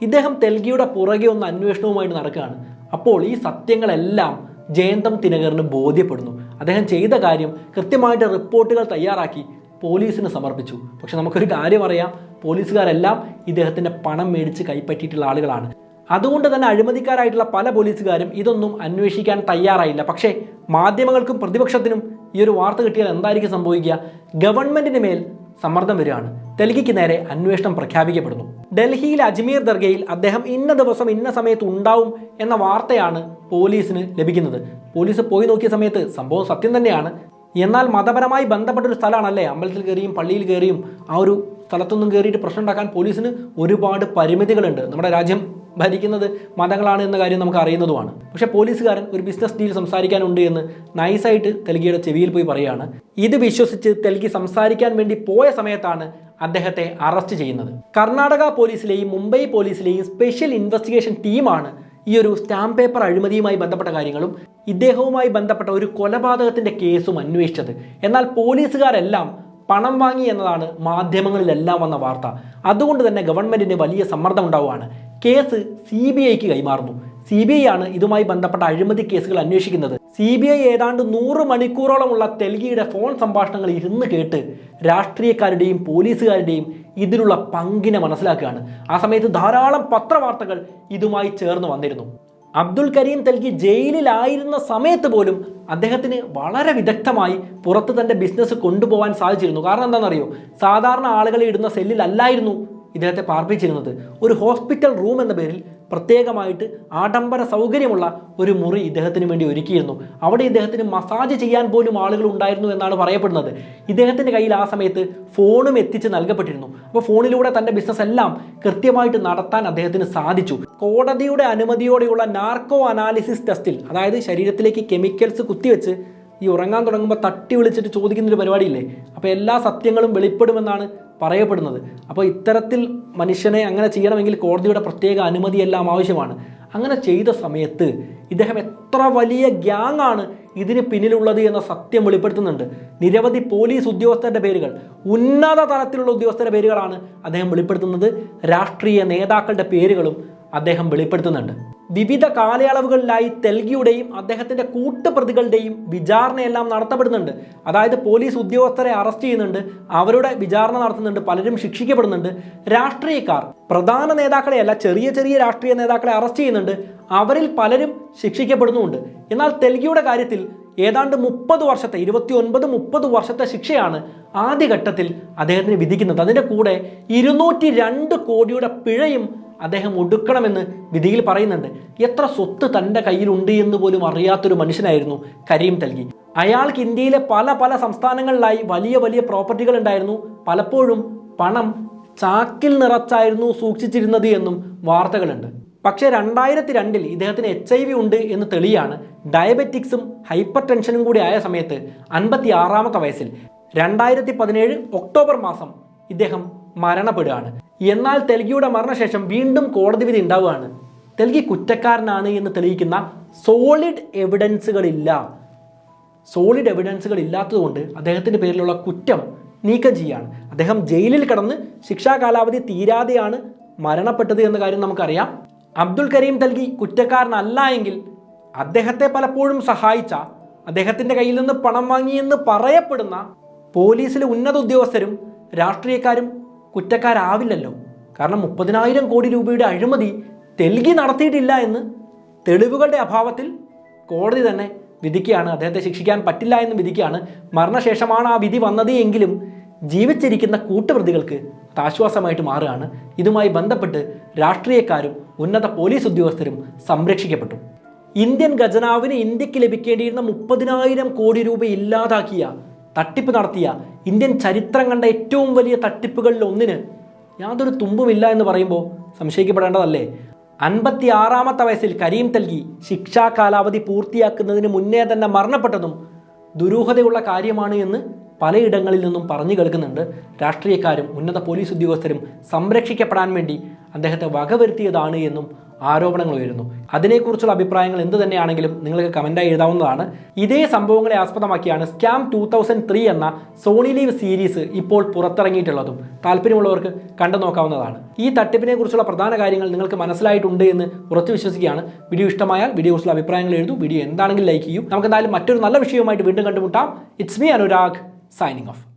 ഇദ്ദേഹം തെൽഗിയുടെ പുറകെ ഒന്ന് അന്വേഷണവുമായിട്ട് നടക്കുകയാണ്. അപ്പോൾ ഈ സത്യങ്ങളെല്ലാം ജയന്തം തിനകറിന് ബോധ്യപ്പെടുന്നു. അദ്ദേഹം ചെയ്ത കാര്യം കൃത്യമായിട്ട് റിപ്പോർട്ടുകൾ തയ്യാറാക്കി പോലീസിന് സമർപ്പിച്ചു. പക്ഷെ നമുക്കൊരു കാര്യം അറിയാം, പോലീസുകാരെല്ലാം ഇദ്ദേഹത്തിൻ്റെ പണം മേടിച്ച് കൈപ്പറ്റിയിട്ടുള്ള ആളുകളാണ്. അതുകൊണ്ട് തന്നെ അഴിമതിക്കാരായിട്ടുള്ള പല പോലീസുകാരും ഇതൊന്നും അന്വേഷിക്കാൻ തയ്യാറായില്ല. പക്ഷേ മാധ്യമങ്ങൾക്കും പ്രതിപക്ഷത്തിനും ഈ ഒരു വാർത്ത കിട്ടിയാൽ എന്തായിരിക്കും സംഭവിക്കുക? ഗവൺമെന്റിന് മേൽ സമ്മർദ്ദം വരികയാണ്. തെൽഗിക്ക് നേരെ അന്വേഷണം പ്രഖ്യാപിക്കപ്പെടുന്നു. ഡൽഹിയിലെ അജ്മീർ ദർഗയിൽ അദ്ദേഹം ഇന്ന ദിവസം ഇന്ന സമയത്ത് ഉണ്ടാവും എന്ന വാർത്തയാണ് പോലീസിന് ലഭിക്കുന്നത്. പോലീസ് പോയി നോക്കിയ സമയത്ത് സംഭവം സത്യം തന്നെയാണ്. എന്നാൽ മതപരമായി ബന്ധപ്പെട്ടൊരു സ്ഥലമാണല്ലേ, അമ്പലത്തിൽ കയറിയും പള്ളിയിൽ കയറിയും ആ ഒരു സ്ഥലത്തൊന്നും കയറിയിട്ട് പ്രശ്നം ഉണ്ടാക്കാൻ പോലീസിന് ഒരുപാട് പരിമിതികളുണ്ട്. നമ്മുടെ രാജ്യം ഭരിക്കുന്നത് മതങ്ങളാണ് എന്ന കാര്യം നമുക്ക് അറിയുന്നതുമാണ്. പക്ഷേ പോലീസുകാരൻ ഒരു ബിസിനസ് ഡീൽ സംസാരിക്കാനുണ്ട് എന്ന് നൈസായിട്ട് തെൽഗിയുടെ ചെവിയിൽ പോയി പറയുകയാണ്. ഇത് വിശ്വസിച്ച് തെൽഗി സംസാരിക്കാൻ വേണ്ടി പോയ സമയത്താണ് അദ്ദേഹത്തെ അറസ്റ്റ് ചെയ്യുന്നത്. കർണാടക പോലീസിലെയും മുംബൈ പോലീസിലെയും സ്പെഷ്യൽ ഇൻവെസ്റ്റിഗേഷൻ ടീമാണ് ഈ ഒരു സ്റ്റാമ്പ് പേപ്പർ അഴിമതിയുമായി ബന്ധപ്പെട്ട കാര്യങ്ങളും ഇദ്ദേഹവുമായി ബന്ധപ്പെട്ട ഒരു കൊലപാതകത്തിന്റെ കേസും അന്വേഷിച്ചത്. എന്നാൽ പോലീസുകാരെല്ലാം പണം വാങ്ങി എന്നതാണ് മാധ്യമങ്ങളിലെല്ലാം വന്ന വാർത്ത. അതുകൊണ്ട് തന്നെ ഗവൺമെന്റിന് വലിയ സമ്മർദ്ദം ഉണ്ടാവുകയാണ്. കേസ് CBIക്ക് കൈമാറുന്നു. CBI ആണ് ഇതുമായി ബന്ധപ്പെട്ട അഴിമതി കേസുകൾ അന്വേഷിക്കുന്നത്. CBI ഏതാണ്ട് 100 മണിക്കൂറോളമുള്ള തെൽഗിയുടെ ഫോൺ സംഭാഷണങ്ങൾ ഇരുന്ന് കേട്ട് രാഷ്ട്രീയക്കാരുടെയും പോലീസുകാരുടെയും ഇതിലുള്ള പങ്കിനെ മനസ്സിലാക്കുകയാണ്. ആ സമയത്ത് ധാരാളം പത്രവാർത്തകൾ ഇതുമായി ചേർന്ന് വന്നിരുന്നു. അബ്ദുൽ കരീം തെൽഗി ജയിലിലായിരുന്ന സമയത്ത് പോലും അദ്ദേഹത്തിന് വളരെ വിദഗ്ധമായി പുറത്ത് തൻ്റെ ബിസിനസ് കൊണ്ടുപോകാൻ സാധിച്ചിരുന്നു. കാരണം എന്താണെന്നറിയോ? സാധാരണ ആളുകളെ ഇടുന്ന സെല്ലിലല്ലായിരുന്നു ഇദ്ദേഹത്തെ പാർപ്പിച്ചിരുന്നത്. ഒരു ഹോസ്പിറ്റൽ റൂം എന്ന പേരിൽ പ്രത്യേകമായിട്ട് ആഡംബര സൗകര്യമുള്ള ഒരു മുറി ഇദ്ദേഹത്തിന് വേണ്ടി ഒരുക്കിയിരുന്നു. അവിടെ ഇദ്ദേഹത്തിന് മസാജ് ചെയ്യാൻ പോലും ആളുകൾ ഉണ്ടായിരുന്നു എന്നാണ് പറയപ്പെടുന്നത്. ഇദ്ദേഹത്തിൻ്റെ കയ്യിൽ ആ സമയത്ത് ഫോണും എത്തിച്ച് നൽകപ്പെട്ടിരുന്നു. അപ്പോൾ ഫോണിലൂടെ തൻ്റെ ബിസിനസ് എല്ലാം കൃത്യമായിട്ട് നടത്താൻ അദ്ദേഹത്തിന് സാധിച്ചു. കോടതിയുടെ അനുമതിയോടെയുള്ള നാർക്കോ അനാലിസിസ് ടെസ്റ്റിൽ, അതായത് ശരീരത്തിലേക്ക് കെമിക്കൽസ് കുത്തിവെച്ച് ഈ ഉറങ്ങാൻ തുടങ്ങുമ്പോൾ തട്ടി വിളിച്ചിട്ട് ചോദിക്കുന്നൊരു പരിപാടിയില്ലേ, അപ്പോൾ എല്ലാ സത്യങ്ങളും വെളിപ്പെടുമെന്നാണ് പറയപ്പെടുന്നത്. അപ്പോൾ ഇത്തരത്തിൽ മനുഷ്യനെ അങ്ങനെ ചെയ്യണമെങ്കിൽ കോടതിയുടെ പ്രത്യേക അനുമതിയെല്ലാം ആവശ്യമാണ്. അങ്ങനെ ചെയ്ത സമയത്ത് ഇദ്ദേഹം എത്ര വലിയ ഗ്യാങ് ആണ് ഇതിന് പിന്നിലുള്ളത് എന്ന സത്യം വെളിപ്പെടുത്തുന്നുണ്ട്. നിരവധി പോലീസ് ഉദ്യോഗസ്ഥരുടെ പേരുകൾ, ഉന്നത തലത്തിലുള്ള ഉദ്യോഗസ്ഥരുടെ പേരുകളാണ് അദ്ദേഹം വെളിപ്പെടുത്തുന്നത്. രാഷ്ട്രീയ നേതാക്കളുടെ പേരുകളും അദ്ദേഹം വെളിപ്പെടുത്തുന്നുണ്ട്. വിവിധ കാലയളവുകളിലായി തെൽഗിയുടെയും അദ്ദേഹത്തിൻ്റെ കൂട്ടുപ്രതികളുടെയും വിചാരണയെല്ലാം നടത്തപ്പെടുന്നുണ്ട്. അതായത് പോലീസ് ഉദ്യോഗസ്ഥരെ അറസ്റ്റ് ചെയ്യുന്നുണ്ട്, അവരുടെ വിചാരണ നടത്തുന്നുണ്ട്, പലരും ശിക്ഷിക്കപ്പെടുന്നുണ്ട്. രാഷ്ട്രീയക്കാർ, പ്രധാന നേതാക്കളെയല്ല, ചെറിയ ചെറിയ രാഷ്ട്രീയ നേതാക്കളെ അറസ്റ്റ് ചെയ്യുന്നുണ്ട്, അവരിൽ പലരും ശിക്ഷിക്കപ്പെടുന്നുമുണ്ട്. എന്നാൽ തെൽഗിയുടെ കാര്യത്തിൽ ഏതാണ്ട് 29-30 വർഷത്തെ ശിക്ഷയാണ് ആദ്യഘട്ടത്തിൽ അദ്ദേഹത്തിന് വിധിക്കുന്നത്. അതിൻ്റെ കൂടെ 202 കോടിയുടെ പിഴയും അദ്ദേഹം ഒടുക്കണമെന്ന് വിധിയിൽ പറയുന്നുണ്ട്. എത്ര സ്വത്ത് തൻ്റെ കയ്യിലുണ്ട് എന്ന് പോലും അറിയാത്തൊരു മനുഷ്യനായിരുന്നു കരീം തെൽഗി. അയാൾക്ക് ഇന്ത്യയിലെ പല സംസ്ഥാനങ്ങളിലായി വലിയ വലിയ പ്രോപ്പർട്ടികൾ ഉണ്ടായിരുന്നു. പലപ്പോഴും പണം ചാക്കിൽ നിറച്ചായിരുന്നു സൂക്ഷിച്ചിരുന്നത് എന്നും വാർത്തകളുണ്ട്. പക്ഷേ 2002 ഇദ്ദേഹത്തിന് HIV ഉണ്ട് എന്ന് തെളിയാണ്. ഡയബറ്റിക്സും ഹൈപ്പർ ടെൻഷനും കൂടി ആയ സമയത്ത് 56-ാമത്തെ വയസ്സിൽ 2017 ഒക്ടോബർ മാസം ഇദ്ദേഹം മരണപ്പെടുകയാണ്. എന്നാൽ തെൽഗിയുടെ മരണശേഷം വീണ്ടും കോടതി വിധി ഉണ്ടാവുകയാണ്. തെൽഗി കുറ്റക്കാരനാണ് എന്ന് തെളിയിക്കുന്ന സോളിഡ് എവിഡൻസുകൾ ഇല്ലാത്തതുകൊണ്ട് അദ്ദേഹത്തിൻ്റെ പേരിലുള്ള കുറ്റം നീക്കം ചെയ്യുകയാണ്. അദ്ദേഹം ജയിലിൽ കിടന്ന് ശിക്ഷാ കാലാവധി തീരാതെയാണ് മരണപ്പെട്ടത് എന്ന കാര്യം നമുക്കറിയാം. അബ്ദുൽ കരീം തെൽഗി കുറ്റക്കാരനല്ല എങ്കിൽ അദ്ദേഹത്തെ പലപ്പോഴും സഹായിച്ച, അദ്ദേഹത്തിൻ്റെ കയ്യിൽ നിന്ന് പണം വാങ്ങിയെന്ന് പറയപ്പെടുന്ന പോലീസിലെ ഉന്നത ഉദ്യോഗസ്ഥരും രാഷ്ട്രീയക്കാരും കുറ്റക്കാരാവില്ലല്ലോ. കാരണം 30,000 കോടി രൂപയുടെ അഴിമതി തെൽഗി നടത്തിയിട്ടില്ല എന്ന് തെളിവുകളുടെ അഭാവത്തിൽ കോടതി തന്നെ വിധിക്കുകയാണ്. അദ്ദേഹത്തെ ശിക്ഷിക്കാൻ പറ്റില്ല എന്ന് വിധിക്കുകയാണ്. മരണശേഷമാണ് ആ വിധി വന്നത് എങ്കിലും ജീവിച്ചിരിക്കുന്ന കൂട്ടുപ്രതികൾക്ക് അത് ആശ്വാസമായിട്ട് മാറുകയാണ്. ഇതുമായി ബന്ധപ്പെട്ട് രാഷ്ട്രീയക്കാരും ഉന്നത പോലീസ് ഉദ്യോഗസ്ഥരും സംരക്ഷിക്കപ്പെട്ടു. ഇന്ത്യൻ ഖജനാവിന് ഇന്ത്യക്ക് ലഭിക്കേണ്ടിയിരുന്ന 30,000 കോടി രൂപ ഇല്ലാതാക്കിയ, തട്ടിപ്പ് നടത്തിയ, ഇന്ത്യൻ ചരിത്രം കണ്ട ഏറ്റവും വലിയ തട്ടിപ്പുകളിൽ ഒന്നിന് യാതൊരു തുമ്പുമില്ല എന്ന് പറയുമ്പോൾ സംശയിക്കപ്പെടേണ്ടതല്ലേ? 56-ാമത്തെ വയസ്സിൽ കരീം തെൽഗി ശിക്ഷാ കാലാവധി പൂർത്തിയാക്കുന്നതിന് മുന്നേ തന്നെ മരണപ്പെട്ടതും ദുരൂഹതയുള്ള കാര്യമാണ് എന്ന് പലയിടങ്ങളിൽ നിന്നും പറഞ്ഞു കേൾക്കുന്നുണ്ട്. രാഷ്ട്രീയക്കാരും ഉന്നത പോലീസ് ഉദ്യോഗസ്ഥരും സംരക്ഷിക്കപ്പെടാൻ വേണ്ടി അദ്ദേഹത്തെ വകവരുത്തിയതാണ് എന്നും ആരോപണങ്ങൾ ഉയരുന്നു. അതിനെക്കുറിച്ചുള്ള അഭിപ്രായങ്ങൾ എന്ത് തന്നെയാണെങ്കിലും നിങ്ങൾക്ക് കമൻറ്റായി എഴുതാവുന്നതാണ്. ഇതേ സംഭവങ്ങളെ ആസ്പദമാക്കിയാണ് സ്കാം 2003 എന്ന സോണി ലീവ് സീരീസ് ഇപ്പോൾ പുറത്തിറങ്ങിയിട്ടുള്ളതും. താല്പര്യമുള്ളവർക്ക് കണ്ടു നോക്കാവുന്നതാണ്. ഈ തട്ടിപ്പിനെ കുറിച്ചുള്ള പ്രധാന കാര്യങ്ങൾ നിങ്ങൾക്ക് മനസ്സിലായിട്ടുണ്ട് എന്ന് ഉറച്ചു വിശ്വസിക്കുകയാണ്. വീഡിയോ ഇഷ്ടമായാൽ വീഡിയോസിലുള്ള അഭിപ്രായങ്ങൾ എഴുതൂ. വീഡിയോ എന്താണെങ്കിലും ലൈക്ക് ചെയ്യൂ. നമുക്ക് എന്തായാലും മറ്റൊരു നല്ല വിഷയവുമായിട്ട് വീണ്ടും കണ്ടുമുട്ടാം. It's me Anurag, signing off.